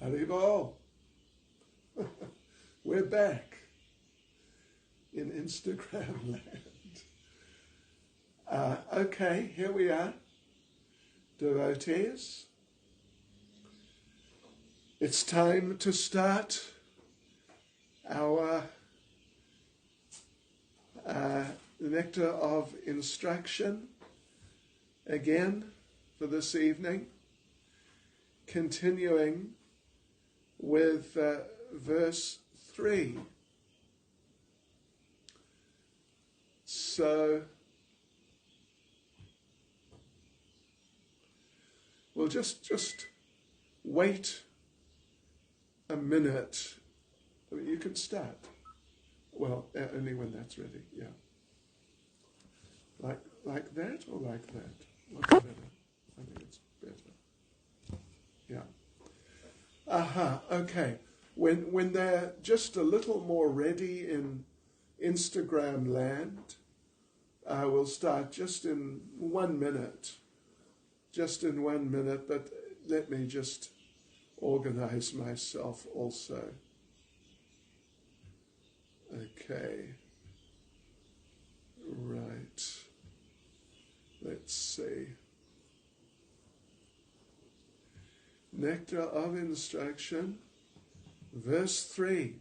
Haribol. We're back in Instagram land. Okay, here we are, devotees. It's time to start our Nectar of Instruction again for this evening, continuing with verse 3. So we'll just wait a minute. I mean, you can start. Well, only when that's ready, yeah. Like that or like that? What's better? I think it's better. Yeah. Okay. When they're just a little more ready in Instagram land, we'll start just in 1 minute. Just in 1 minute, but let me just organize myself also. Okay. Right. Let's see. Nectar of Instruction, verse 3.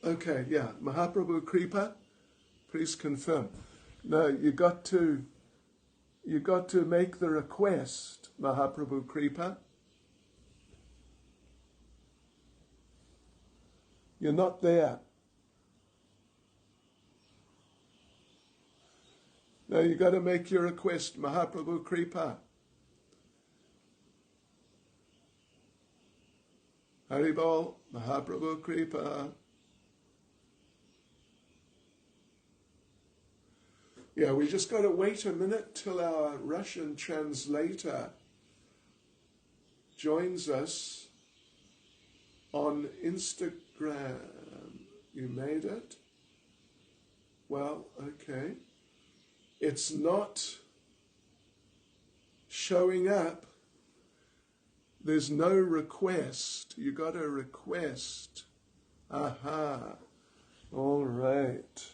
Okay, yeah. Mahaprabhu Kripa, please confirm. No, you got to make the request, Mahaprabhu Kripa. You're not there. No, you got to make your request, Mahaprabhu Kripa. Haribol, Mahaprabhu Kripa. Yeah, we just got to wait a minute till our Russian translator joins us on Instagram. You made it? Well, okay. It's not showing up. There's no request. You got a request. Aha. All right.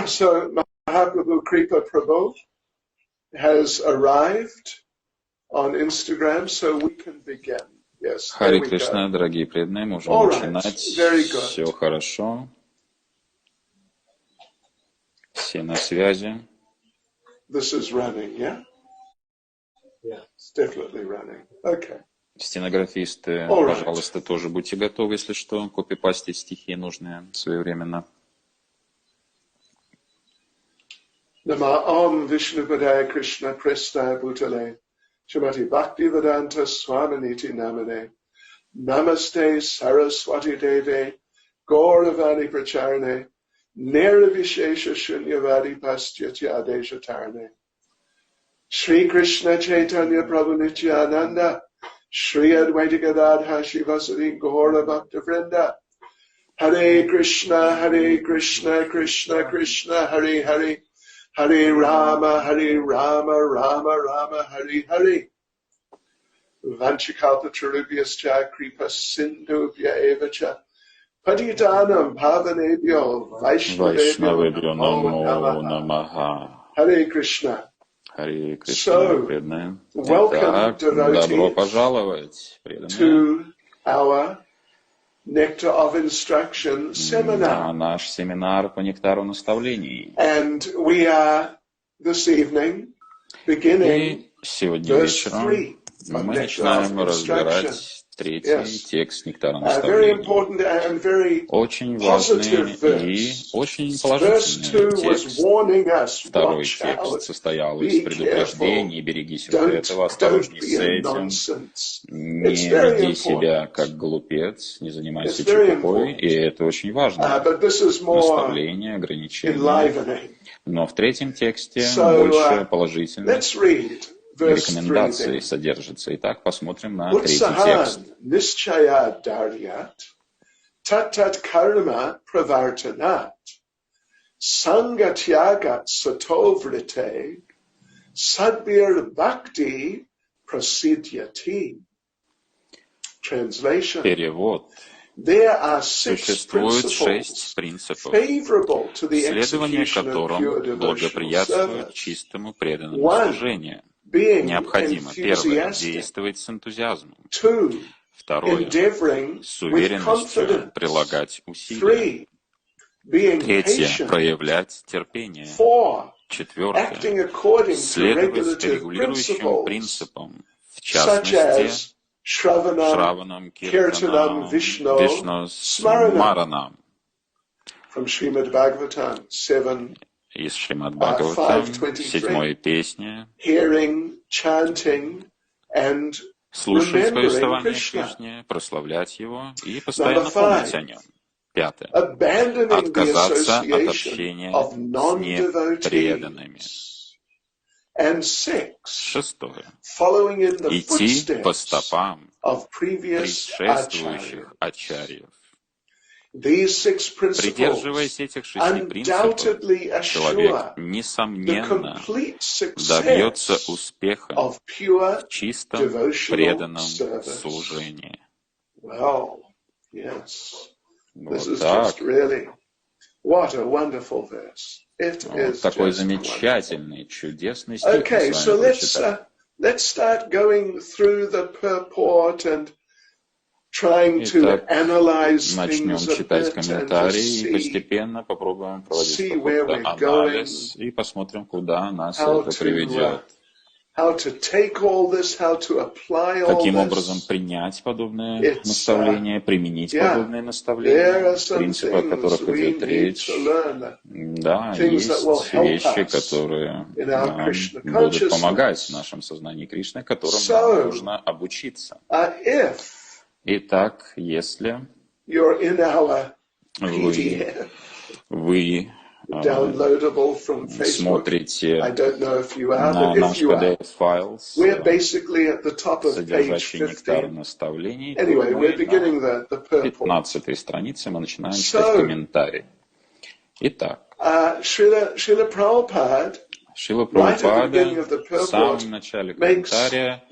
So Mahaprabhu Kripa Prabhu has arrived on Instagram, so we can begin. Yes. Харе Кришна, дорогие преданные, можем начинать. Все хорошо. Все на связи. This is running, yeah? Yeah, it's definitely running. Okay. Стенографисты, пожалуйста, тоже будьте готовы, если что, копипастить стихи нужные своевременно. Nama Om Vishnupadaya Krishna Prestaya Bhutale Srimati Bhakti Swami Namane Namaste Saraswati Deve Gauravani Pracharane Nirvishesha Shunyavadi Pastyatya Adesha Tarane Shri Krishna Chaitanya Prabhu Nityananda Shri Advaita Gadadha Shivasadi Gaura Bhakta Vrinda Hare Krishna Krishna Krishna Hare Hare Hare Rama, Rama Rama, Hare Hare. Vanchikalpatarubhyascha kripa sindhubhya evacha. Patitanam bhavanebhyo Vaishnavebhyo namo namaha. Hare Krishna. Харе Кришна, преданные. Welcome, добро пожаловать, преданные. To our Nectar of Instruction seminar. Наш семинар по нектару наставлений. And we are this evening beginning сегодня вечером мы начинаем разбирать третий текст нектара наставлений. Очень важный и очень положительный текст. Второй текст состоял из предупреждений: берегись вот этого, осторожней с этим, не веди себя как глупец, не занимайся чепухой, и это очень важно. Наставление, ограничения. Но в третьем тексте больше положительных. рекомендации содержится. Итак, посмотрим на третий текст. Нишчая дарьят, тат карма правартанат, сангатьягат сатоврите, садбир бхакти прасидьяти. Перевод. Существует 6 принципов, следование которым благоприятствует чистому преданному служению. Необходимо, первое, действовать с энтузиазмом. Второе, с уверенностью прилагать усилия. Третье, проявлять терпение. Четвертое, следовать регулирующим принципам, в частности, Шраванам, Киртанам, Вишну Смаранам. Из Шримад Бхагаватам, 7 песни. Слушать повествование Кришне, прославлять его и постоянно помнить о нем. Пятое. Отказаться от общения с непреданными. Шестое. Идти по стопам предшествующих ачарьев. Придерживаясь этих 6 принципов, человек, несомненно, добьется успеха в чистом преданном служении. Вот так. Вот такой замечательный, чудесный стих мы с вами прочитали. Итак, начнем читать комментарии и постепенно попробуем проводить какой-то анализ и посмотрим, куда нас это приведет. Каким образом принять подобные наставления, применить подобные наставления, принципы, о которых идет речь. Да, есть вещи, которые нам будут помогать в нашем сознании Кришны, которым нам нужно обучиться. Итак, если вы смотрите на наш PDF-файл, содержащий нектар наставлений, то на 15-й странице мы начинаем читать комментарий. Итак, Шрила Прабхупада в самом начале комментария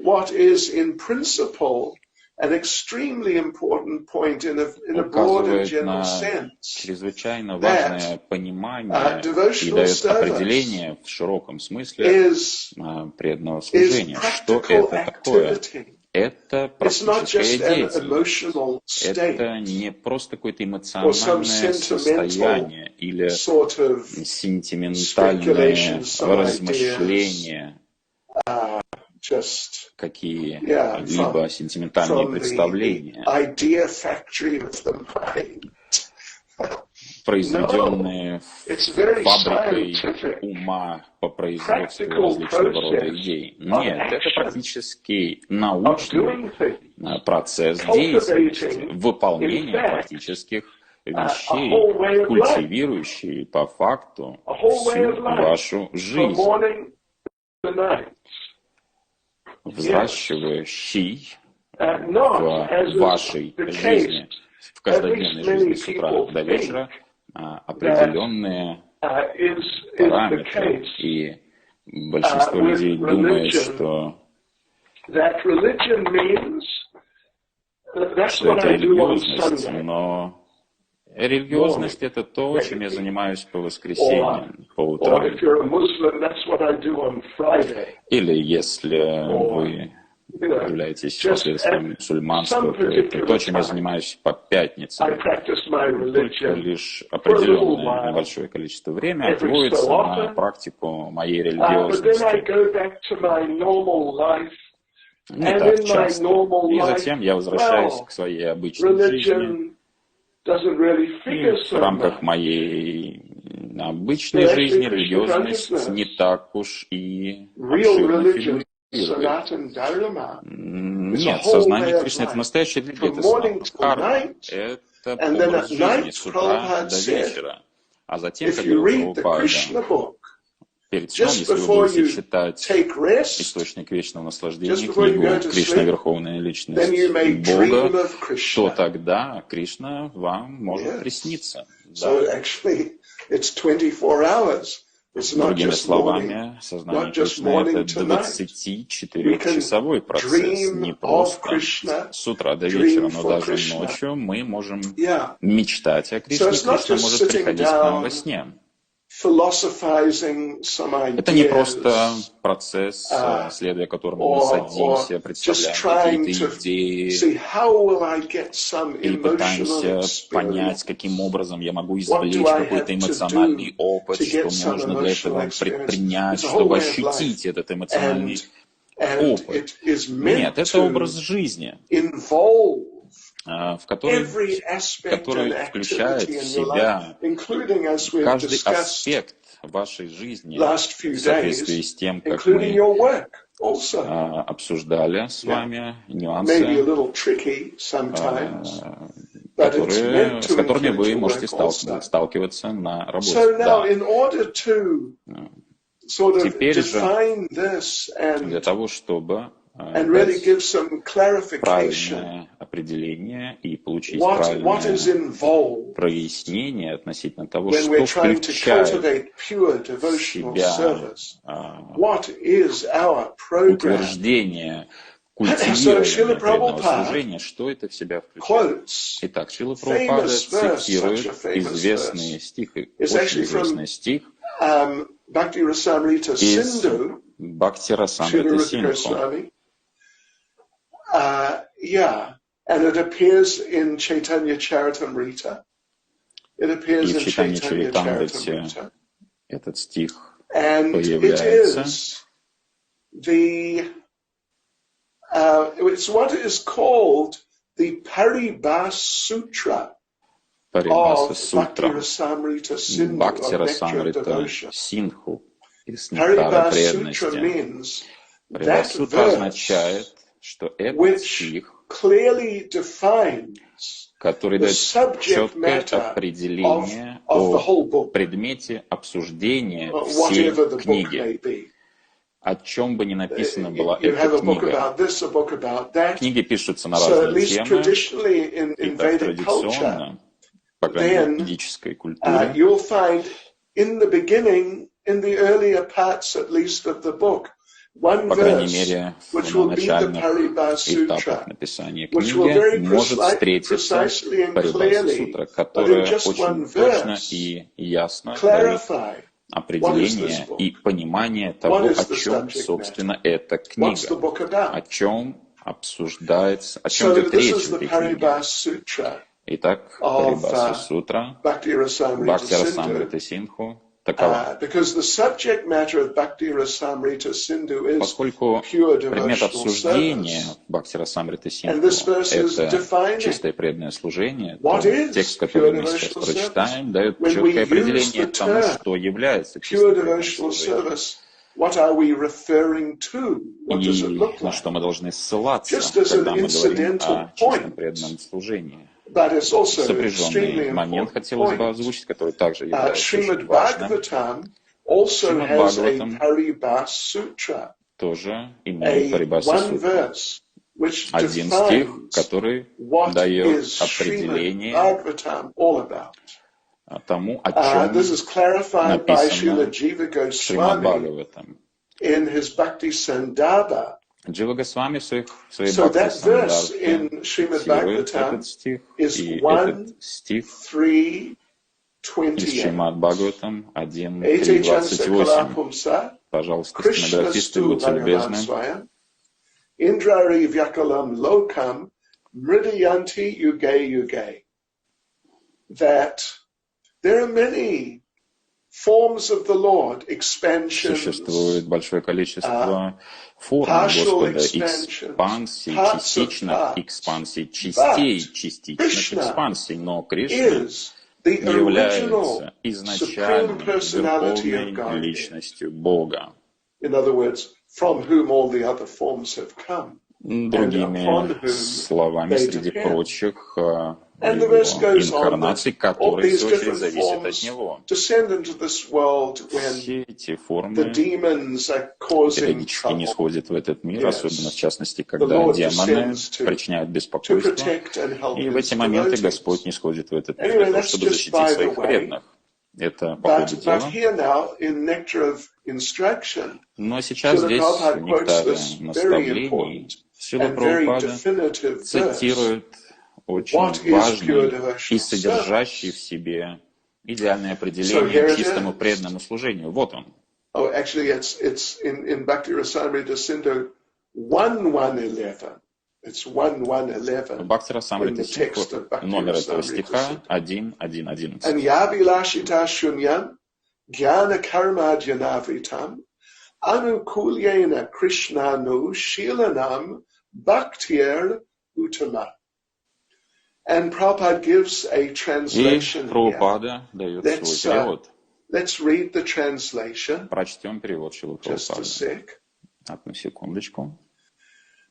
указывает на чрезвычайно важное понимание и дает определение в широком смысле преданного служения. Что это такое? Это практическая деятельность. Это не просто какое-то эмоциональное состояние или сентиментальное размышление, какие-либо сентиментальные представления, произведенные фабрикой ума по производству различного рода идей. Нет, это практически научный процесс деятельности, выполнения практических вещей, культивирующие по факту всю вашу жизнь, взращивающий в вашей жизни, в каждодневной жизни с утра до вечера определенные параметры. И большинство людей думает, что это религиозность, но религиозность — это то, чем я занимаюсь по воскресеньям, по утрам. Или если вы являетесь последователем мусульманства, то это то, чем я занимаюсь по пятницам. Только лишь определенное небольшое количество времени отводится на практику моей религиозности. Не так часто. И затем я возвращаюсь к своей обычной жизни. И в рамках моей обычной жизни религиозность не так уж и обширно фигурирует. Нет, сознание Кришны — это настоящая религия, это самадхарма, это образ жизни с утра до вечера. А затем, как говорил Прабхупада, перед сном, если вы будете читать «Источник вечного наслаждения», книгу «Кришна, Верховная Личность Бога», то тогда Кришна вам может присниться. Да. Другими словами, сознание Кришны — это 24-часовой процесс, не просто с утра до вечера, но даже ночью мы можем мечтать о Кришне, Кришна может приходить к нам во сне. Это не просто процесс, следуя которому мы садимся, представляем какие-то идеи и пытаемся понять, каким образом я могу извлечь какой-то эмоциональный опыт, что мне нужно для этого предпринять, чтобы ощутить этот эмоциональный опыт. Нет, это образ жизни, который включает в себя каждый аспект вашей жизни в соответствии с тем, как мы обсуждали с вами нюансы, с которыми вы можете сталкиваться на работе. Да. Теперь же, для того, чтобы правильное определение и получить правильное прояснение относительно того, что включает в себя утверждение культивирования преданного служения, что это в себя включает. Итак, Шрила Прабхупада цитирует известный стих, очень известный стих из Бхакти Расамрита Синдху. And it appears in Чайтанья Чаритамрита. It appears in Чайтанья Чаритамрита. Этот стих появляется. It's what is called the Paribhas Sutra Парибхаса Сутра Бхакти Расамрита Синдху из Нектара преданности. Парибхаса Сутра означает, что этот стих, который дает четкое определение о предмете обсуждения всей книги. О чем бы ни написана была эта книга. Книги пишутся на разные темы, и так традиционно, по крайней мере, в ведической культуре, по крайней мере, в начальных этапах написания книги может встретиться Парибхаса Сутра, которая очень точно и ясно дает определение и понимание того, о чем, собственно, эта книга, о чем обсуждается, о чем идет речь в этой книге. Итак, Парибхаса Сутра Бхакти Расамрита Синдху такова. Поскольку предмет обсуждения Бхакти Расамрита Синдху — это чистое преданное служение, то текст, который мы сейчас прочитаем, дает четкое определение тому, что является чистым преданным служением. И на что мы должны ссылаться, когда мы говорим о чистом преданном служении. Сопряженный момент хотелось бы озвучить, который также является очень важным. Шримад Бхагаватам тоже имеет Парибхаса Сутру. Один стих, который дает определение тому, о чем написано в Шримад Бхагаватам. Джива Госвами в своей Бхакти Сандарбхе цитирует этот стих, и этот стих из Шримад Бхагаватам 1.3.28. Пожалуйста, стенографисты, будьте любезны. Indrari vyakalam lokam mridayanti yuge yuge. That there are many forms of the Lord, expansions, существует большое количество форм Господа, экспансий, частичных экспансий, частей, частичных экспансий, но Кришна является изначальной верховной личностью Бога. In other words, from whom all the other forms have come. Другими словами, среди прочих, инкарнаций, которые, в свою очередь, зависят от него. Все эти формы периодически не сходят в этот мир, особенно, в частности, когда демоны причиняют беспокойство. И в эти моменты Господь не сходит в этот мир для того, чтобы защитить своих преданных. Это по ходу дела. Но сейчас здесь, в Нектаре наставлений, Шрила Прабхупада цитирует очень важный и содержащий в себе идеальное определение к чистому преданному служению. Вот он. В Бхакти Расамрита Синху номер этого стиха 1.1.11. Anukulyena Krishnanu Shilanam Bhaktir Uttama. And Prabhupada gives a translation. И Прабхупада дает свой перевод. Let's read the translation. Прочтем перевод Шрилы Прабхупады. Одну секундочку.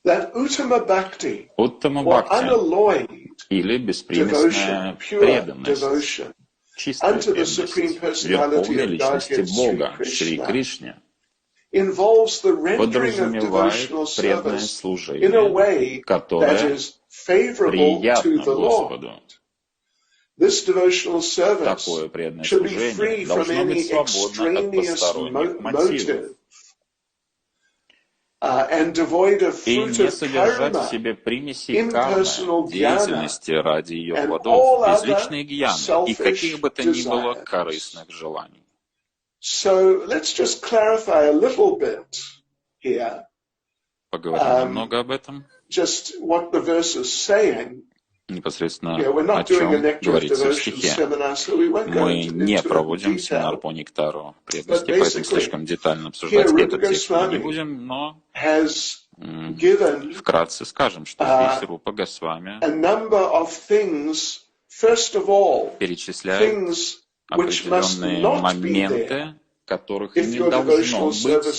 That Uttama Bhakti, Уттама Бхакти, или беспримесная преданность, чистая преданность Верховной Личности Бога, Шри Кришне, подразумевает преданное служение, которое приятно Господу. Такое преданное служение должно быть свободно от посторонних мотивов и не содержать в себе примесей кармы, деятельности ради ее плодов, без личной гьяны и каких бы то ни было корыстных желаний. So let's just clarify a little bit here. Поговорим немного об этом. Just what the verse is saying. Непосредственно о чем говорится в стихе. Мы не проводим семинар по нектару преданности, поэтому слишком детально обсуждать этот текст мы не будем, но вкратце скажем, что здесь Рупа Госвами перечисляет определенные моменты, которых не должно быть в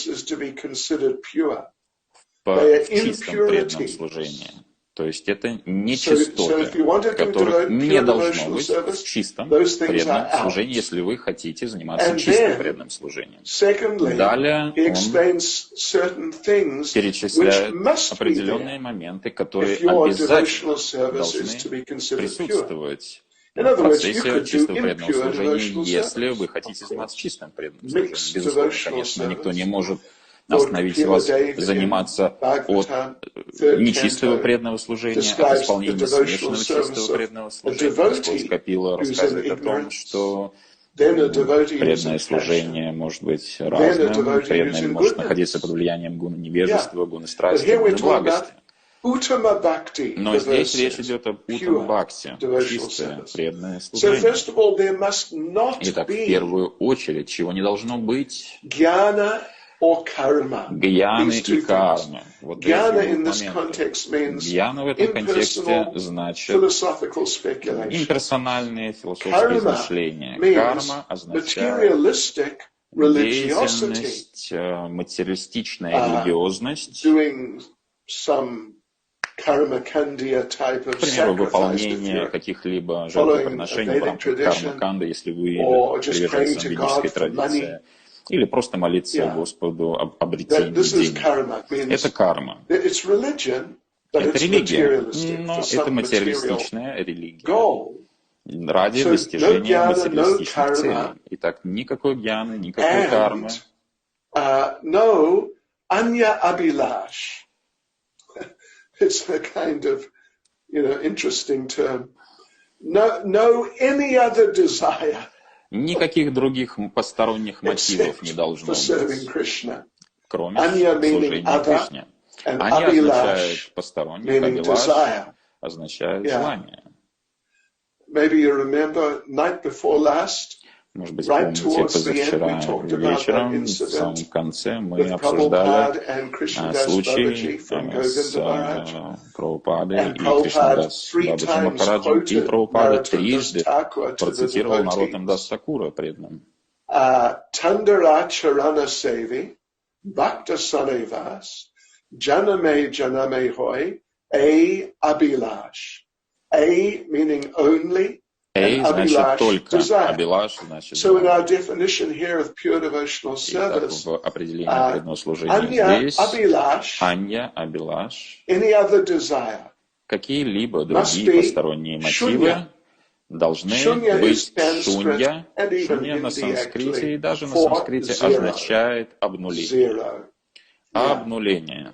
чистом преданном служении. То есть это нечистоты, которых не должно быть в чистом преданном служении, если вы хотите заниматься чистым преданным служением. Далее он перечисляет определенные моменты, которые обязательно должны присутствовать в процессе чистого преданного служения, если вы хотите заниматься чистым преданным служением. Безусловно, конечно, никто не может остановить вас заниматься от нечистого преданного служения, от исполнения смешанного чистого преданного служения. Господь Капила рассказывает о том, что преданное служение может быть разным, преданное может находиться под влиянием гуна невежества, гуна страсти, гуна благости. Но здесь речь идет об Уттама Бхакти, чистое преданное служение. Итак, в первую очередь, чего не должно быть? Гьяны и карма. Вот эти моменты. Гьяна в этом контексте значит имперсональные философские измышления. Карма означает деятельность, материалистичная религиозность, к примеру, выполнение каких-либо жертвоприношений в рамках карма-канды, если вы приверженцы ведической традиции. Или просто молиться Господу об обретении денег. Это карма. Это религия, но это материалистичная религия. Ради достижения материалистичных целей. Итак, никакой гьяны, никакой кармы. It's a kind of, interesting term. No any other desire. Никаких других посторонних мотивов не должно быть, кроме служения Кришне. Они означают посторонних, абилаш означает желание. Может быть, помните, позавчера вечером, в самом конце, мы обсуждали случай с Прабхупадой и Кришнадас Бабаджи Махараджем, и Прабхупада трижды процитировал Нароттам Дас Такура преданным. janame janame hoy, a abhilash. A meaning only, and abhilash только, desire. абилаш значит So in our definition here of pure devotional service, в определении преданного служения anya здесь abhilash, анья, абилаш, any other desire, какие-либо другие посторонние мотивы должны быть шунья. Шунья на санскрите и даже на санскрите означает обнуление. Обнуление.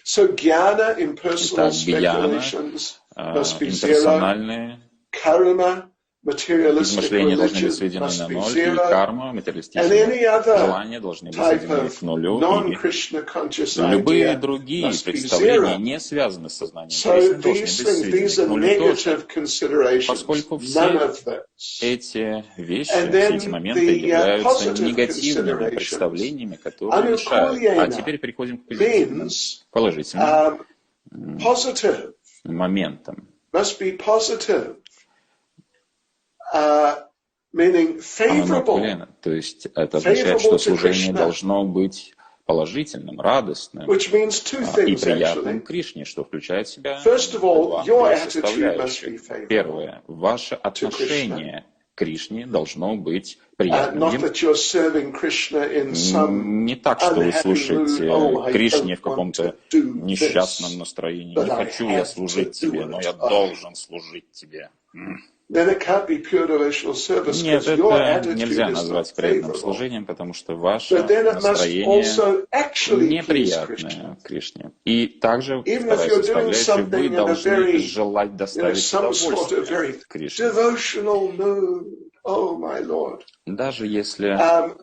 So jnana, impersonal Итак, гьяна, speculations must be имперсональные karma, materialistic измышления должны быть religion сведены must на be ноль, и zero, карма, and материалистические any other желания должны быть type сведены of к нулю, non-Krishna conscious и любые idea другие must be представления, zero. не связанные с сознанием So Кришны, должны these быть things, сведены these к are нулю тоже, negative considerations, поскольку none все of those. эти вещи, And все then эти моменты the являются positive негативными considerations. представлениями, которые мешают. А теперь переходим к позитивным, положительным Positive моментам. must be positive, meaning favorable. То есть это означает, что служение должно быть положительным, радостным Which means two и things, приятным actually. Кришне, что включает в себя First of all, два your attitude составляющих. must be favorable Первое. Ваше отношение к Кришне должно быть приятным. Not that you're serving Krishna in some Не так, что вы unhappy слушаете mood. Oh, I Кришне don't в каком-то want to do несчастном this, настроении. but Не I хочу я have служить to do тебе, но it. я должен служить тебе. Then it can't be pure devotional service Нет, because your это attitude нельзя is назвать not преданным favorable. служением, потому что ваше But then it must настроение also actually please Krishna. неприятное Кришне. И также, Even if вторая you're doing составляющая, вы something in a должны very, желать доставить some sort of very удовольствие Кришне. devotional mood. Oh my Lord. Даже если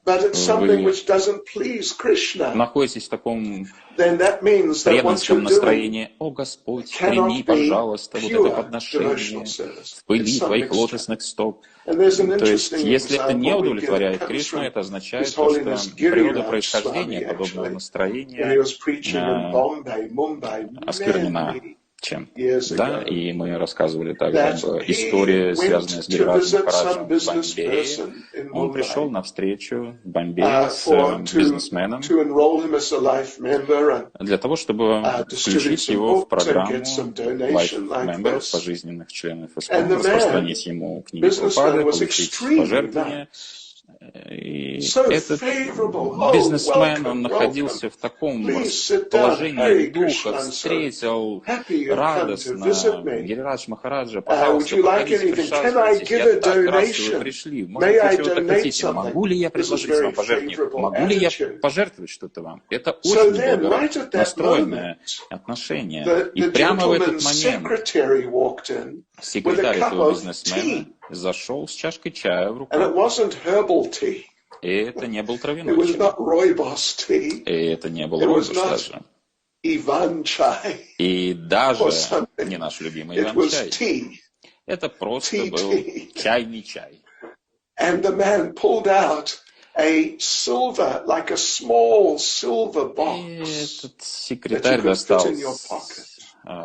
but it's something вы which doesn't please Krishna. находитесь в таком Then that means that what преданском you're doing настроении, «О Господь, прими, cannot be пожалуйста, вот это pure подношение devotional service. в пыли It's some твоих mixture. лотосных стоп». And there's an То есть, interesting если это не example we give. удовлетворяет It comes Кришну, from это означает, His что Holiness природа Giriraj происхождения Swami, подобного actually, when he настроения was preaching in Bombay, Mumbai, осквернена many чем? years Да, ago. и мы рассказывали также That об he истории, связанной с went to Гирираджем visit Махараджем some в business Бомбее. person in Он пришел Mumbai на встречу в Бомбее с бизнесменом to enroll him as a life member and для того, чтобы distribute включить some его в books and программу get some Life donation like Members, this. пожизненных членов And ИСКОН, the man, распространить ему книги businessman, Прабхупады, was получить extremely пожертвования. nice. И So этот favorable. Oh, бизнесмен, welcome, он находился в таком Please sit down. положении Hare духа, Krishna, I'm so встретил happy you've come to радостно visit me. Гирирадж Махараджа, Would пожалуйста, you like проходите, anything? Can I присаживайтесь, give a я так рад, что вы donation? пришли, может May быть, I вы чего-то donate хотите, something? могу ли я This is предложить very вам пожертвование, favorable могу ли я attitude. пожертвовать что-то вам? Это So очень then, right at that настроенное moment, отношение. И прямо в этот gentleman's момент secretary walked in with a секретарь cup этого of бизнесмена tea, зашел с чашкой чая в and руках. it wasn't herbal tea. И это не был It травяной was чай. not rooibos tea. И это не был It was ройбуш not даже. Ivan chai. И даже or something. не наш любимый It was Иван-чай. tea. Это просто Tea. был чайный чай. And the man pulled out a silver, like a small silver И box этот that you секретарь could fit достал in your pocket.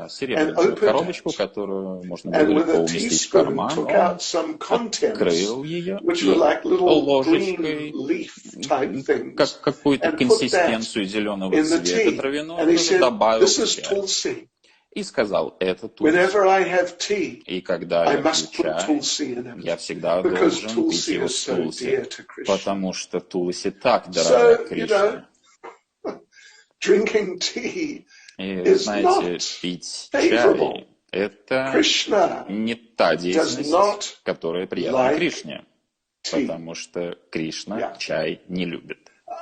серебряную opened коробочку, it. которую можно And было with легко a уместить в teaspoon карман. took Он out some contents, открыл ее which и were like little green ложечкой, leaf type things, как какую-то and put консистенцию that зеленого in the цвета tea. травяного, And he said, добавил this в is чай. tulsi. И сказал, это тулси. Whenever I have tea, И когда I я пью must put чай, tulsi in it. я всегда Because должен пить tulsi его is с so тулси, dear to Krishna. потому что тулси так дорога So, Кришне. Drinking tea И, is знаете, not пить favorable. чай – это Krishna не та does деятельность, not которая приятна like Кришне, tea. потому что Кришна Yeah. чай не любит.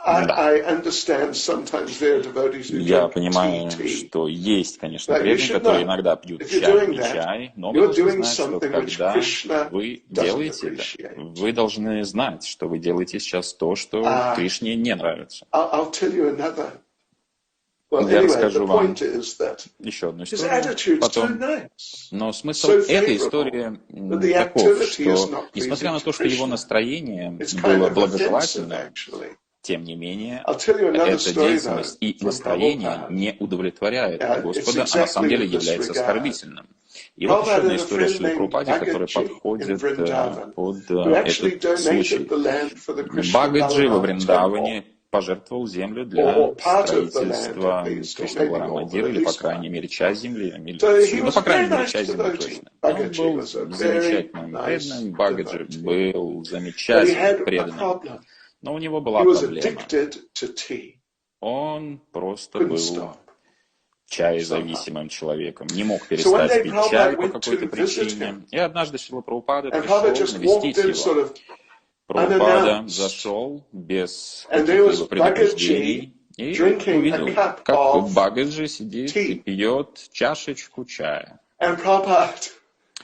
I understand sometimes there are devotees who Я drink понимаю, tea. что есть, конечно, But you преданные, should которые know, иногда пьют if you're чай, doing не that, чай, но вы you're должны doing знать, что something which когда Krishna вы doesn't делаете это, appreciate. вы должны знать, что вы делаете сейчас то, что Кришне не нравится. I'll tell you another. Well, Я anyway, расскажу the вам point is that еще одну his историю attitude's too потом. nice. Но смысл So этой favorable. истории But the таков, activity is что not несмотря на pleasing то, to что его Krishna. настроение It's kind было of offensive, благожелательным, actually. тем не менее, I'll tell you another эта story, деятельность though, и from настроение Prabhupada. не удовлетворяет It's Господа, а на самом exactly деле in this является regard. оскорбительным. И вот еще Prabhupada одна had a история friend Шрилы named Прабхупаде, которая Bhagaji in подходит Vrindavan, под who actually этот случай. donated the land for the Krishna Бхагаджи во Balaram Вриндаване temple. пожертвовал землю для строительства Кришна-Гуара-мандира, или, по крайней мере, часть земли, ну, по крайней мере, часть земли точно. Он был замечательным преданным, Бхагаджи был замечательным преданным, но у него была проблема. Он просто был чаезависимым человеком, не мог перестать пить чай по какой-то причине. И однажды Шрила Прабхупада пришел навестить его. Прабхупада зашел без каких-либо предупреждений и увидел, как Бхагаджи сидит и пьет чашечку чая. И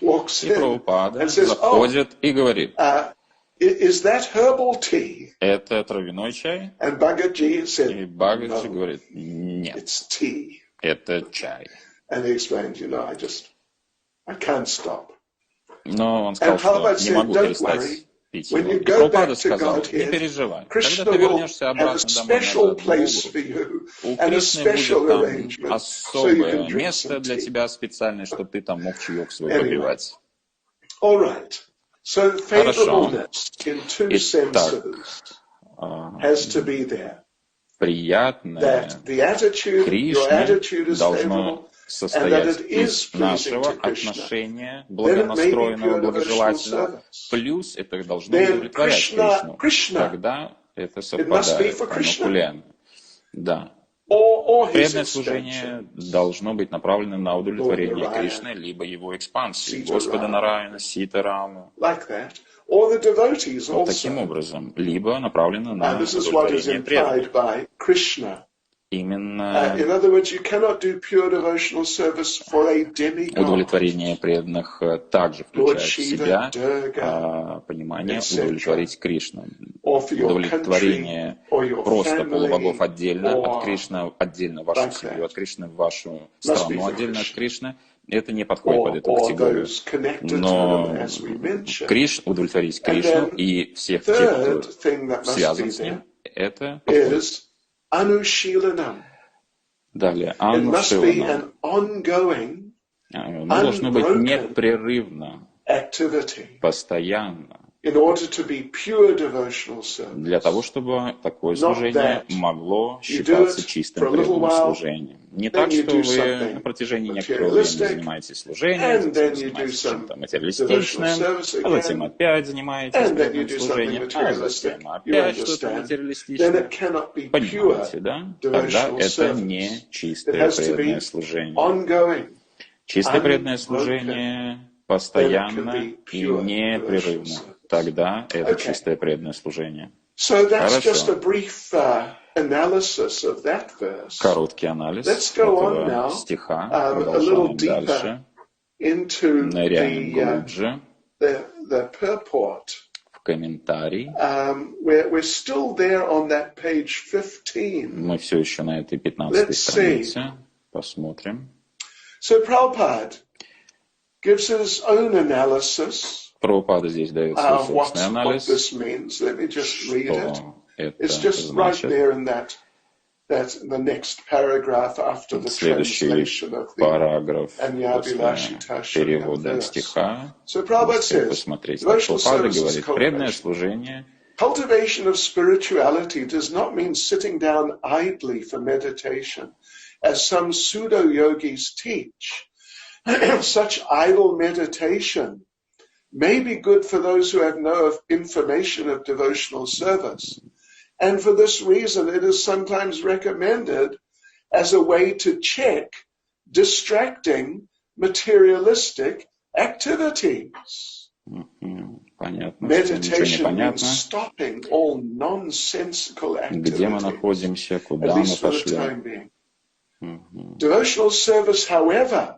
Прабхупада заходит и говорит: это травяной чай? И Бхагаджи говорит: нет, это чай. Но он сказал, что не могу перестать пить его. И Прабхупада сказал: не переживай, когда ты вернешься обратно домой назад к Богу, у Кришны будет там особое место для тебя специальное, чтобы ты там мог чаек свой попивать. Хорошо. Итак, приятное Кришне должно состоять из нашего отношения, благонастроенного, благожелательного, плюс это должно удовлетворять Кришну. Тогда это совпадает, анукулянно. Да. Преданное служение должно быть направлено на удовлетворение Кришны, либо его экспансии, Господа Нараяна, Сита Раму. Вот таким образом, либо направлено на удовлетворение преданных. Именно удовлетворение преданных также включает в себя понимание удовлетворить Кришну. Удовлетворение просто полубогов отдельно от Кришны, отдельно вашу семью от Кришны, вашу страну отдельно от Кришны, это не подходит под эту категорию. Но удовлетворить Кришну и всех тех, кто связан с ним, это подходит. Далее, анушиланам. Оно должно быть непрерывно, постоянно, для того, чтобы такое служение могло считаться чистым преданным служением. Не так, что вы на протяжении некоторого времени занимаетесь служением, затем занимаетесь чем-то материалистичным, а затем опять занимаетесь преданным служением, а затем опять что-то материалистичное. Понимаете, да? Тогда это не чистое преданное служение. Чистое преданное служение постоянно и непрерывно. Тогда это чистое преданное служение. Хорошо. Короткий анализ этого стиха. Продолжаем дальше. Ныряем глубже в комментарий. Мы все еще на этой 15-й странице. Посмотрим. Прабхупада здесь дает свой собственный анализ, что это значит. Следующий параграф после перевода стиха. Можете посмотреть, как Прабхупада говорит: преданное служение. Cultivation of spirituality does not mean sitting down idly for meditation, as some pseudo-yogis teach. Such idle meditation may be good for those who have no information of devotional service. And for this reason, it is sometimes recommended as a way to check distracting materialistic activities. Понятно, meditation means stopping all nonsensical activity. Где мы находимся, куда мы пошли. Devotional service, however,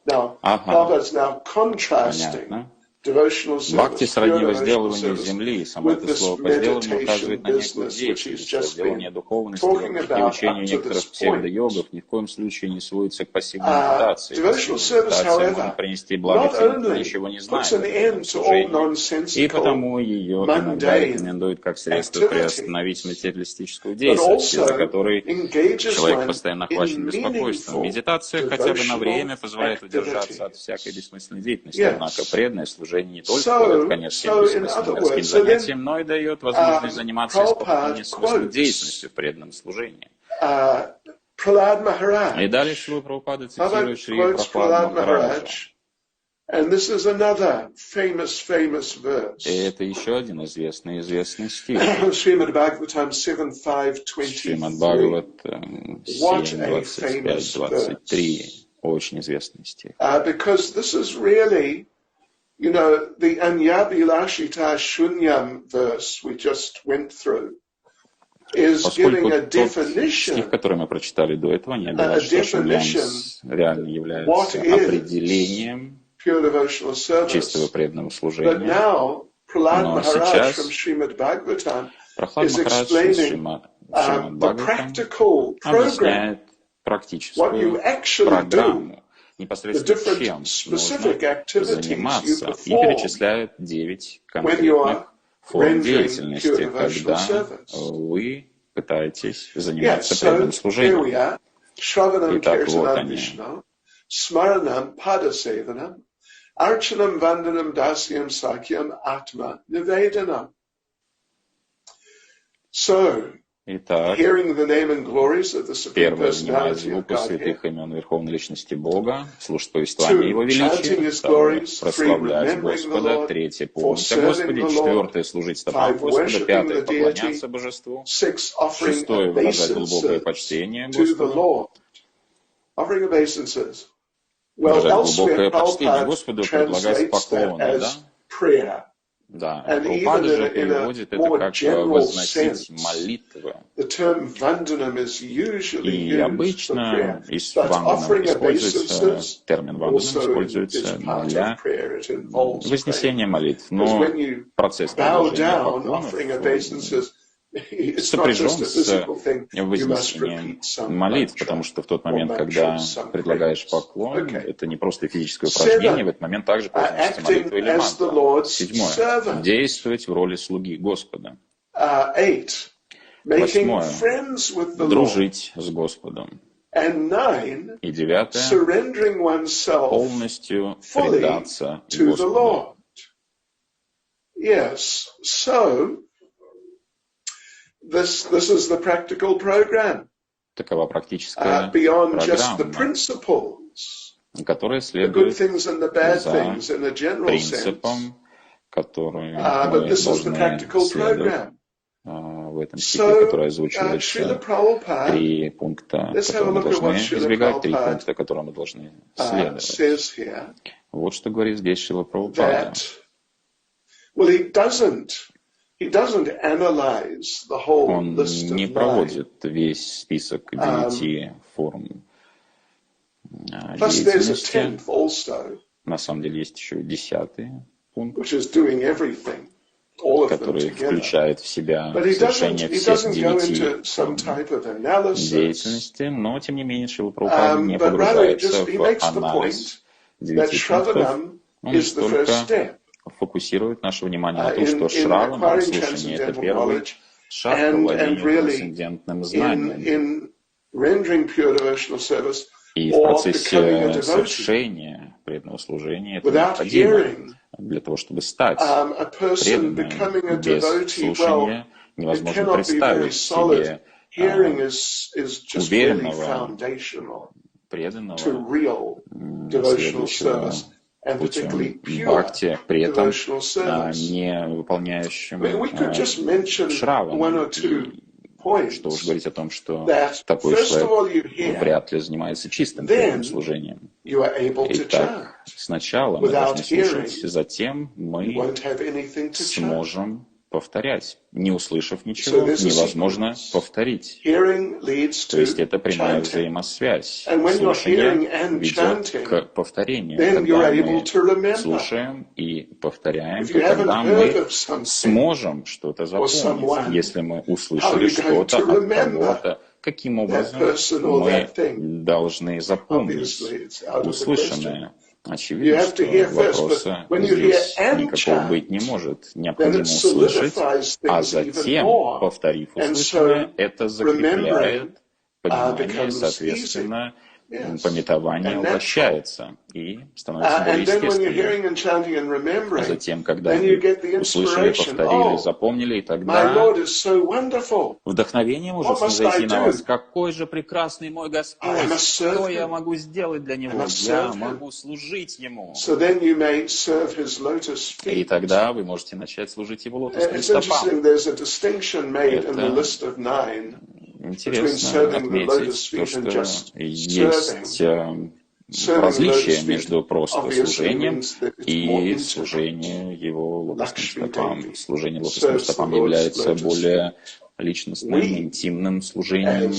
now, Prabhupada's now contrasting devotional service, Бхакти сродни возделыванию земли, и само это слово по сделанию указывает на некую деятельность, возделывание духовности, и учение некоторых псевдо-йогов ни в коем случае не сводится к пассивной медитации. Медитация может принести благо тем, кто ничего не знает о этом служении, и потому ее иногда рекомендуют как средство приостановить материалистическую деятельность, из-за которой человек постоянно охвачен беспокойством. Медитация хотя бы на время позволяет удержаться от всякой бессмысленной деятельности, однако преданное служение служение не только дает конец всем бессмысленным мирским занятиям, но и дает возможность заниматься исполнением смысла деятельностью в преданном служении. И далее Шрила Прабхупада цитирует Шри Прабхупад Махараджа. И это еще один известный стих. Шримад Бхагаватам 7:25-23. Очень известный стих. Because this is really, the Anyabhilashita Shunyam verse we just went through is giving a definition. Стих, который мы прочитали до этого, Anyabhilashita Shunyam, реально является определением чистого преданного служения. Но сейчас Прахлад Махарадж из Шримад Бхагаватам объясняет практическую программу, непосредственно чем нужно заниматься, и перечисляет 9 конкретных форм деятельности, когда вы пытаетесь заниматься преданным служением. Итак, вот они. Смаранам падасеванам, арчанам ванданам дасьям сакьям атма ниведанам. Итак, первое — внимать звуку святых имен Верховной Личности Бога, слушать повествование Его Величия. Второе — прославлять Господа. Третье — помнить о Господе. Четвертое — служить стопам Господа. Пятое — поклоняться Божеству. Шестое — выражать глубокое почтение Господу. Выражать глубокое почтение Господу, предлагать поклоны, да? Да, Прабхупада же переводит это как возносить молитвы. И обычно термин ванданам используется для вознесения молитв. Но процесс предложения поклонов сопряжен с вознесением молитв, потому что в тот момент, когда предлагаешь поклон, это не просто физическое упражнение, в этот момент также произносится молитва или мантра. Седьмое — действовать в роли слуги Господа. Восьмое — дружить с Господом. И девятое — полностью предаться Господу. This is the practical program. Такова практическая beyond just the программа, principles, которая the good следует things and the bad за things in a general sense. принципом, который But мы this is the должны practical следовать program. В этом стихе, который озвучивается. 3 пункта, которые мы должны избегать, 3 пункта, которым мы должны следовать. Вот что говорит здесь Шрила Прабхупада. Он не проводит весь список 9 форм деятельности. На самом деле есть еще 10-й пункт, который включает в себя совершение всех 9 форм деятельности, но, тем не менее, Шрила Прабхупада не погружается в анализ 9 пунктов. Он только фокусирует наше внимание на том, что шравана, слушание — это первый шаг к владению трансцендентным знанием. И в процессе совершения преданного служения это необходимо для того, чтобы стать преданным. Без слушания невозможно представить себе уверенного, преданного, следующего путем бхакти, при этом не выполняющим шравана. Что уж говорить о том, что такой человек вряд ли занимается чистым преданным служением. Итак, сначала мы должны слушать, затем мы сможем повторять. Не услышав ничего, невозможно повторить. То есть это прямая взаимосвязь. Слушание ведет к повторению. Когда мы слушаем и повторяем, то тогда мы сможем что-то запомнить. Если мы услышали что-то от кого-то, каким образом мы должны запомнить услышанное? Очевидно, что вопроса здесь никакого быть не может. Необходимо услышать, а затем, повторив услышанное, это закрепляет понимание, соответственно, памятование упрощается и становится более естественным. А затем, когда вы услышали, повторили, запомнили, и тогда вдохновение может снизойти на вас. Какой же прекрасный мой Господь! Что я могу сделать для Него? Я могу служить Ему. И тогда вы можете начать служить Его лотосным стопам. Интересно отметить то, что есть различие между просто служением и служением Его лотосным стопам. Служение лотосным стопам является более личностным, интимным служением.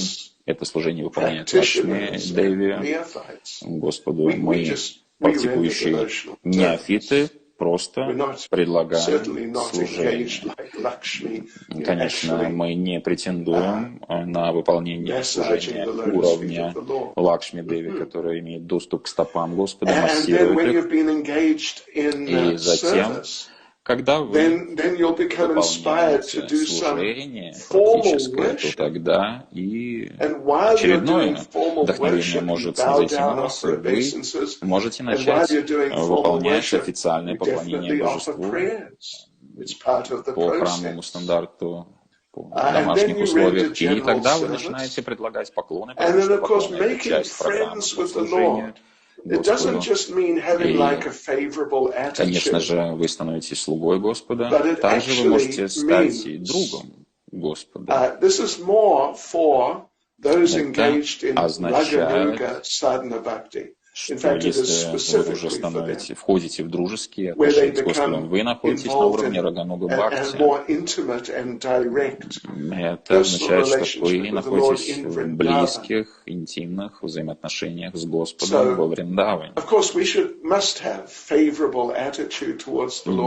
Это служение выполняет Лакшми Деви, Господу. Мы, практикующие неофиты, просто предлагаем служение. Конечно, мы не претендуем на выполнение служения уровня Лакшми Деви, которая имеет доступ к стопам Господа, массирует их. И затем, когда вы выполняете служение практическое, то тогда и очередное вдохновение может снизойти на вас, и вы можете начать выполнять официальное поклонение Божеству по храмовому стандарту, в домашних условиях. И тогда вы начинаете предлагать поклоны, потому что поклоны — это часть программы по служению Господу. И, конечно же, вы становитесь слугой Господа, также вы можете стать и другом Господа. Это означает, что если вы уже входите в дружеские отношения с Господом, вы находитесь на уровне Рагануга Бхакти. Это означает, что вы находитесь в близких, интимных взаимоотношениях с Господом во Вриндаване.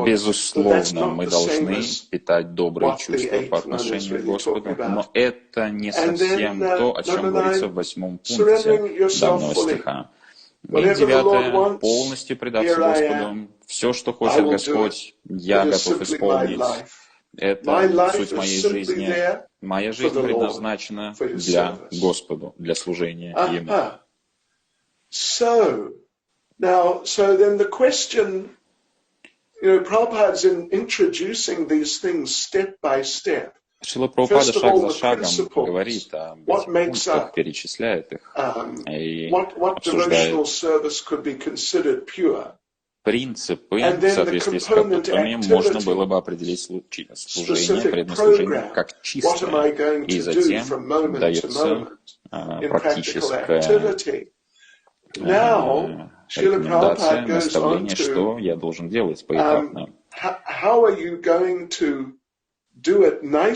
Безусловно, мы должны питать добрые чувства по отношению к Господу, но это не совсем то, о чем говорится в 8-м пункте данного стиха. И 9. Полностью предаться Господу. Все, что хочет Господь, я готов исполнить. Это суть моей жизни. Моя жизнь предназначена для Господу, для служения Ему. Then the question, Prabhupada's introducing these things step by step. Шрила Прабхупада шаг за шагом говорит об этих пунктах, перечисляет их и обсуждает принципы, в соответствии с которыми можно было бы определить служение, предназначение как чистое. И затем дается практическая рекомендация, наставление, что я должен делать поэтапно. Далее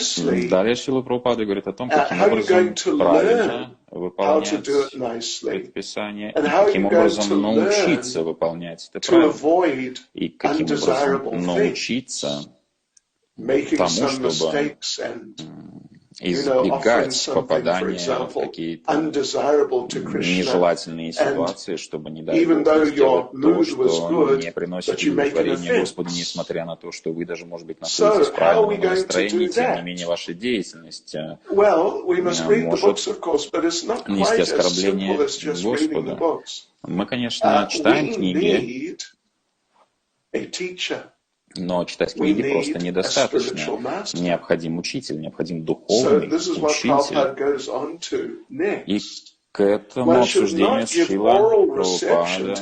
Шрила Прабхупада говорит о том, каким образом правильно выполнять предписание, и каким образом научиться выполнять это правильно, и каким образом научиться тому, чтобы избегать попадания в какие-то нежелательные ситуации, чтобы, не дай Бог, сделать то, что не приносит удовлетворения Господу, несмотря на то, что вы даже, может быть, находитесь в правильном настроении, тем не менее ваша деятельность может нести оскорбление Господу. Мы, конечно, читаем книги, но читать книги просто недостаточно. Необходим учитель, необходим духовный учитель. И к этому обсуждению Шрила Прабхупада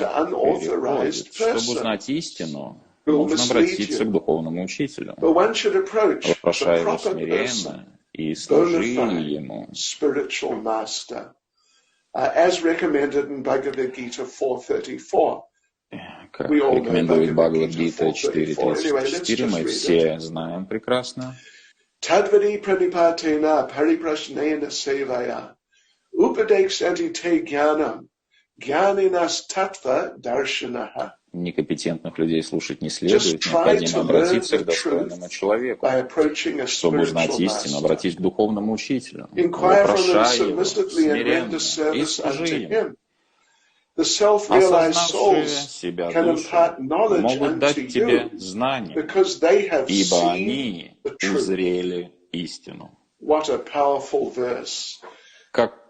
переходит. Чтобы узнать истину, нужно обратиться к духовному учителю, вопрошая его смиренно и служи ему. Как рекомендует Бхагавад-гита 4.34, мы все знаем прекрасно. Тадвади пранипатена парипрашнена севая упадекшанти те гьянам гьянинас татва даршанаха. Некомпетентных людей слушать не следует, необходимо обратиться к достойному человеку. Чтобы узнать истину, обратись к духовному учителю, вопрошай его смиренно и служи ему. Осознавшие себя души могут дать тебе знания, ибо они узрели истину.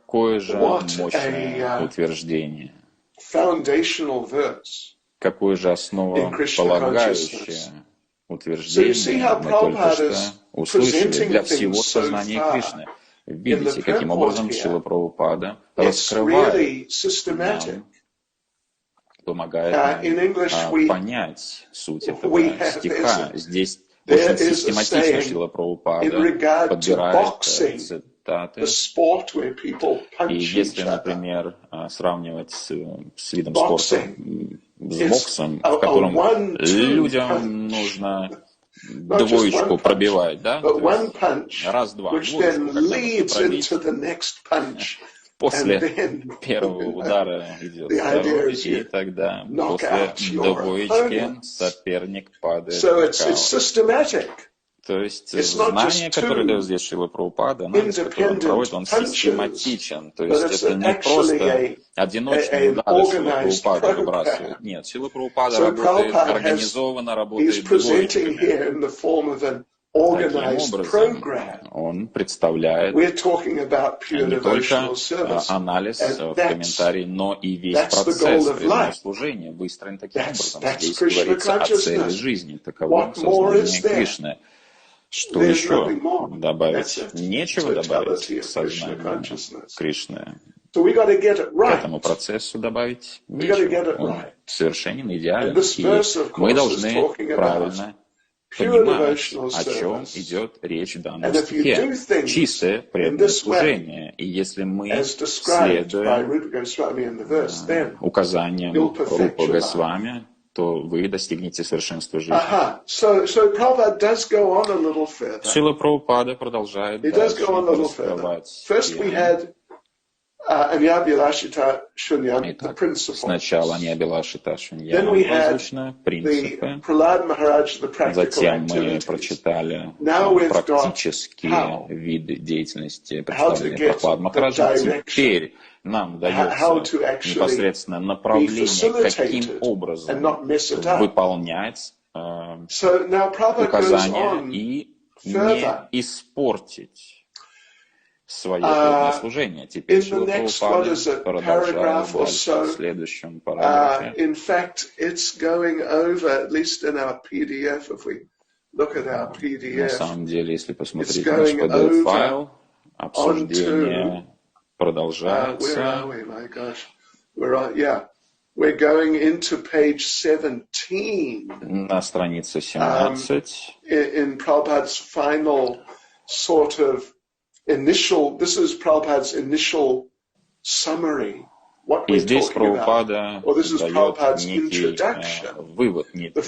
какое же мощное утверждение, какое же основополагающее утверждение мы только что услышали для всего сознания Кришны. Видите, каким образом Шрила Прабхупада раскрывает нам, помогает нам понять суть этого стиха. Здесь очень систематично Шрила Прабхупада подбирает цитаты. И если, например, сравнивать с видом спорта, с боксом, в котором людям нужно двоечку пробивать, да? Раз-два. После первого удара идет второй, и тогда после двоечки соперник падает в нокаут. То есть знание, которое дает здесь Шрила Прабхупада, анализ, который он проводит, он систематичен. То есть это не просто одиночные удары Шрила Прабхупада выбрасывает. Нет, Шрила Прабхупада работает организованно, работает двоечками. Таким образом, он представляет не только анализ в комментарии, но и весь процесс преданного служения выстроен таким образом. Здесь говорится о цели жизни, таково сознание Кришны. Что еще добавить? Нечего добавить к сознанию Кришны. К этому процессу добавить нечего. Он совершенен, идеален. И мы должны правильно понимать, о чем идет речь в данном стихе. Чистое преданное служение. И если мы следуем указаниям Рупы Госвами, то вы достигнете совершенства жизни. Шрила Прабхупада продолжает дальше раскрывать. Итак, сначала Аньябилашита Шунья, возвучно, принципы. Затем мы прочитали практические виды деятельности, представленные Прохлад Махараджа. Теперь нам дается непосредственно направление, каким образом выполнять указания и не испортить свое преданное служение. Теперь Шрила Прабхупада продолжает дальше в следующем параграфе. На самом деле, если посмотреть наш PDF-файл, обсуждение продолжается. На странице 17. И здесь Прабхупада дает некий вывод, некий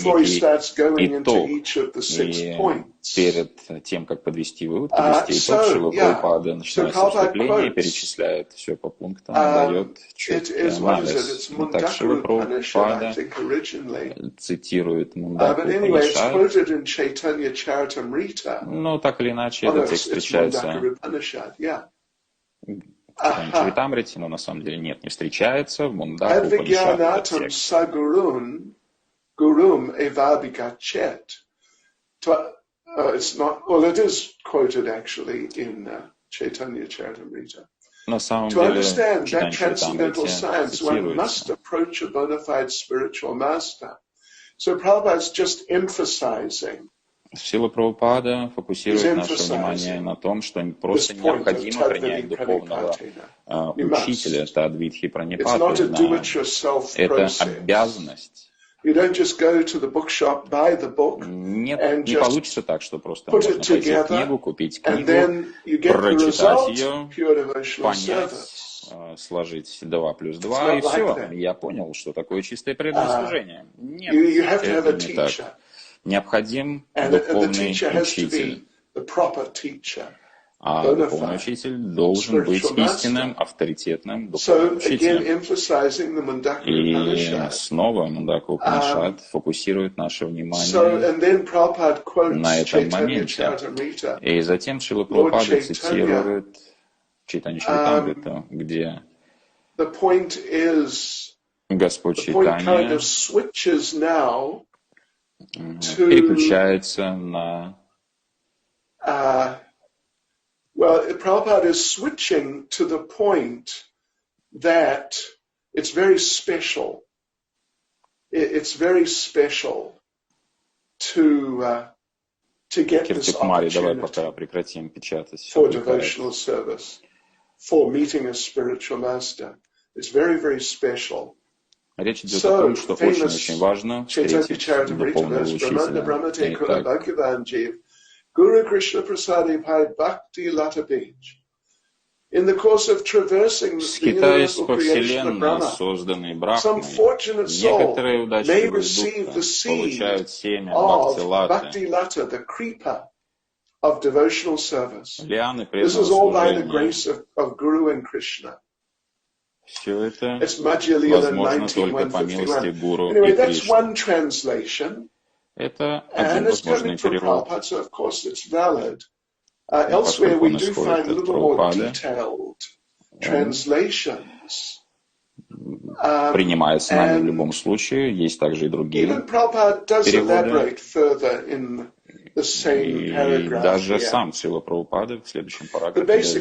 итог. И перед тем, как подвести вывод, подвести итог, Шрила Прабхупада начинает с выступления и перечисляет все по пунктам, дает четкий анализ. Итак, Шрила Прабхупада цитирует Мундаку Упанишад. Но так или иначе этот текст встречается в Чайтамрите, но на самом деле нет, не встречается в Мундаку Упанишад этот текст. It's not, well, it is quoted actually in Chaitanya Charitamrita. На самом To деле, understand that Чайтанья transcendental science, one must цитируется. approach a bona fide spiritual master. So Prabhupada's just emphasizing Шрила Прабхупада фокусирует наше внимание на том, что просто необходимо принять духовного учителя Тадвидхи Пранипаты. Это обязанность. Нет, не получится так, что просто можно пойти в книгу, купить книгу, прочитать ее, понять, сложить 2 плюс 2, и все. Я понял, что такое чистое преданное служение. Нет, это не так. Необходим духовный учитель. А духовный учитель должен быть истинным, авторитетным духовным учителем. И снова Мундака Упанишад фокусирует наше внимание на этом моменте. И затем Шрила Прабхупада цитирует Чайтанью Чаритамриту, где Господь Чайтанья переключается на Well, Prabhupada is switching to the point that it's very special. It's very special to get this opportunity for devotional service, for meeting a spiritual master. It's very, very special. Речь идет о том, что очень-очень важно встретить духовного учителя. Guru Krishna Prasadi Bhai Bhakti Lata Beach. In the course of traversing the universal creation of Brahma, some fortunate soul may receive the seed of Bhakti Lata, the creeper of devotional service. This is all by the grace of Guru and Krishna. It's Madhya Lila 19:151. Anyway, that's one translation. Это один возможный перевод. Elsewhere we do find a little more detailed translations. Принимается нами в любом случае, есть также и другие переводы. И даже сам Шрила Прабхупада в следующем параграфе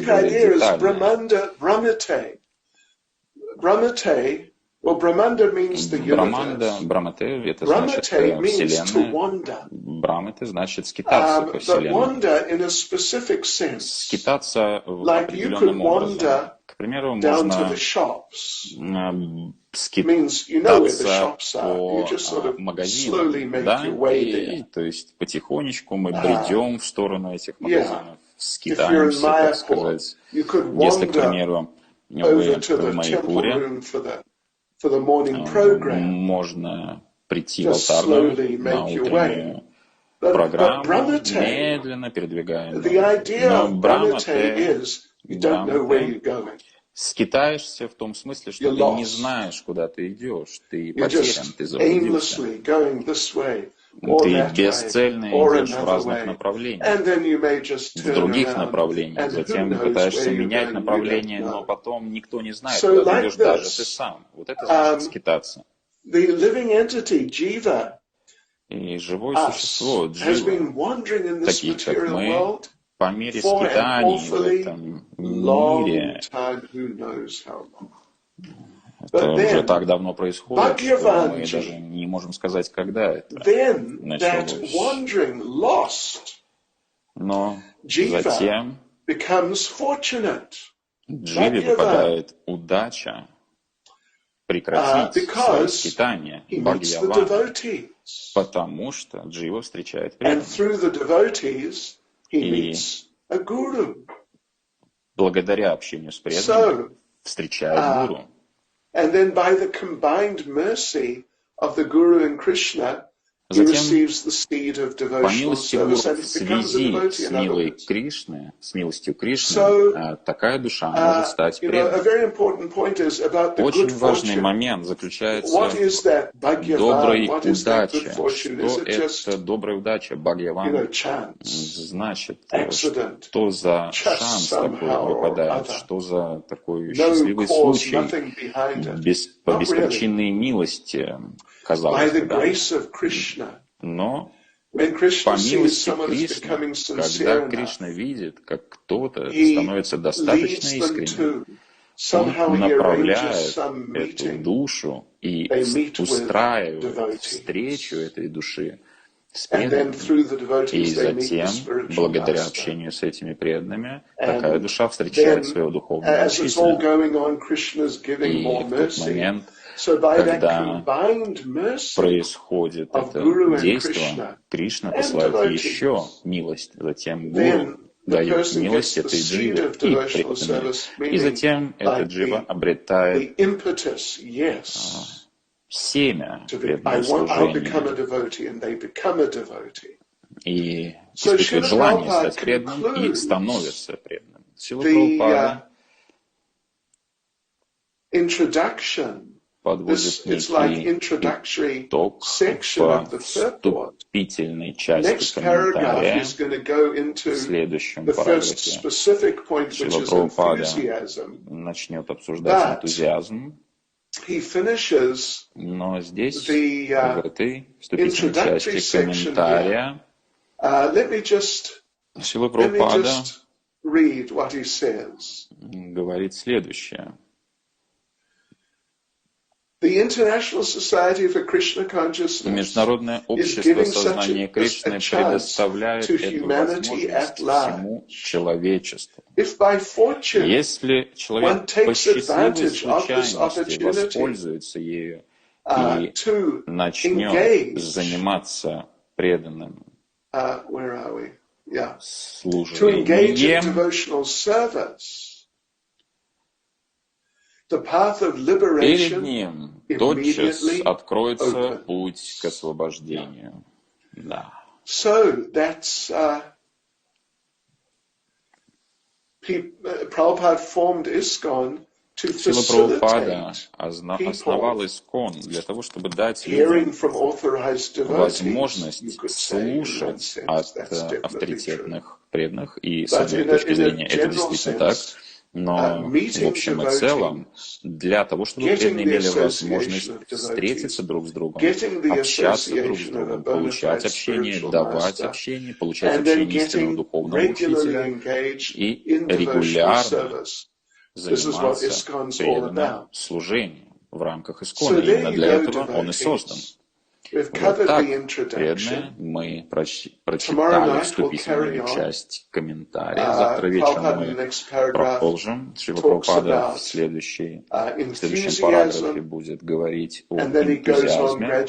Brahmate, well, Brahmanda means the universe. Брамате, это значит Вселенная. Брамате значит скитаться по Вселенной. Скитаться определенным образом. К примеру, можно скитаться по магазинам, да? И, то есть потихонечку мы бредем в сторону этих магазинов, скитаемся, так сказать. Если, к примеру, вы в Майяпуре, можно прийти в алтарную на утреннюю программу, медленно передвигаем. Но Брамате скитаешься в том смысле, что ты не знаешь, куда ты идешь, ты потерян, ты заблудился. Ты бесцельно идешь в разных направлениях, в других направлениях, затем пытаешься менять направление, но потом никто не знает, куда ты идешь, даже ты сам. Вот это значит скитаться. И живое существо, джива, такие как мы, по мере скитаний в этом мире, это уже так давно происходит, что мы даже не можем сказать, когда это началось. Но затем Дживе выпадает удача прекратить свое скитание, Бхагьяван, потому что Джива встречает преданных. И благодаря общению с преданными встречает гуру. And then by the combined mercy of the Guru and Krishna, he receives the seed of devotional service and becomes a devotee. С милостью Кришны, такая душа может стать преданной. Очень важный момент заключается в доброй удаче. Что это добрая удача? Бхагьяван значит, что за шанс такой выпадает, что за такой счастливый случай, по беспричинной милости, казалось бы, да. Но по милости Кришны, когда Кришна видит, как кто-то становится достаточно искренним, он направляет эту душу и устраивает встречу этой души с преданными. И затем, благодаря общению с этими преданными, такая душа встречает своего духовного учителя. И в тот момент, когда происходит это действие, Кришна посылает еще милость, затем Гуру дает милость этой дживе и преданным. И затем эта джива обретает семя преданного служения и испытывает желание стать преданным и становится преданным. Шрила Прабхупада подводит некий итог вступительной части комментария в следующем параграфе. Шрила Прабхупада начнет обсуждать энтузиазм, но здесь, в этой вступительной части комментария, Шрила Прабхупада read what he says. Говорит следующее. Международное общество сознания Кришны предоставляет эту возможность всему человечеству. Если человек по счастливой случайности воспользуется ею и начнет заниматься преданным служением, перед ним тотчас откроется путь к освобождению. Да. Шрила Прабхупада основал Искон для того, чтобы дать людям возможность слушать от авторитетных преданных, и с одной точки зрения это действительно так, но в общем и целом для того, чтобы преданные имели возможность встретиться друг с другом, общаться друг с другом, получать общение, давать общение, получать общение истинного духовного учителя и регулярно заниматься преданным служением в рамках Искона. Именно для этого он и создан. Вот так, преданные, мы прочитали вступительную часть комментария. Завтра вечером мы продолжим. Шрила Прабхупада в следующем параграфе будет говорить о энтузиазме,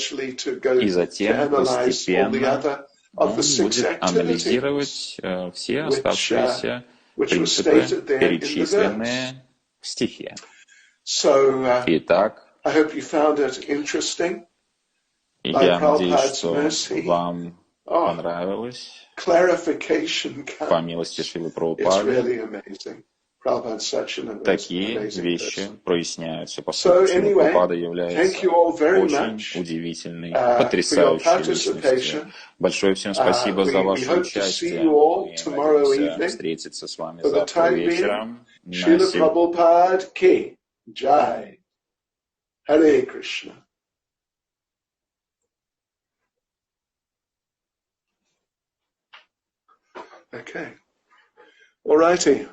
и затем постепенно он будет анализировать все оставшиеся принципы, перечисленные в стихе. Итак, я надеюсь, что вам понравилось. По милости Шрилы Прабхупады такие вещи проясняются, поскольку Шрила Прабхупада является очень удивительной, потрясающей личностью. Большое всем спасибо за ваше участие. Мы надеемся встретиться с вами завтра вечером. Hare Krishna. Okay. All righty.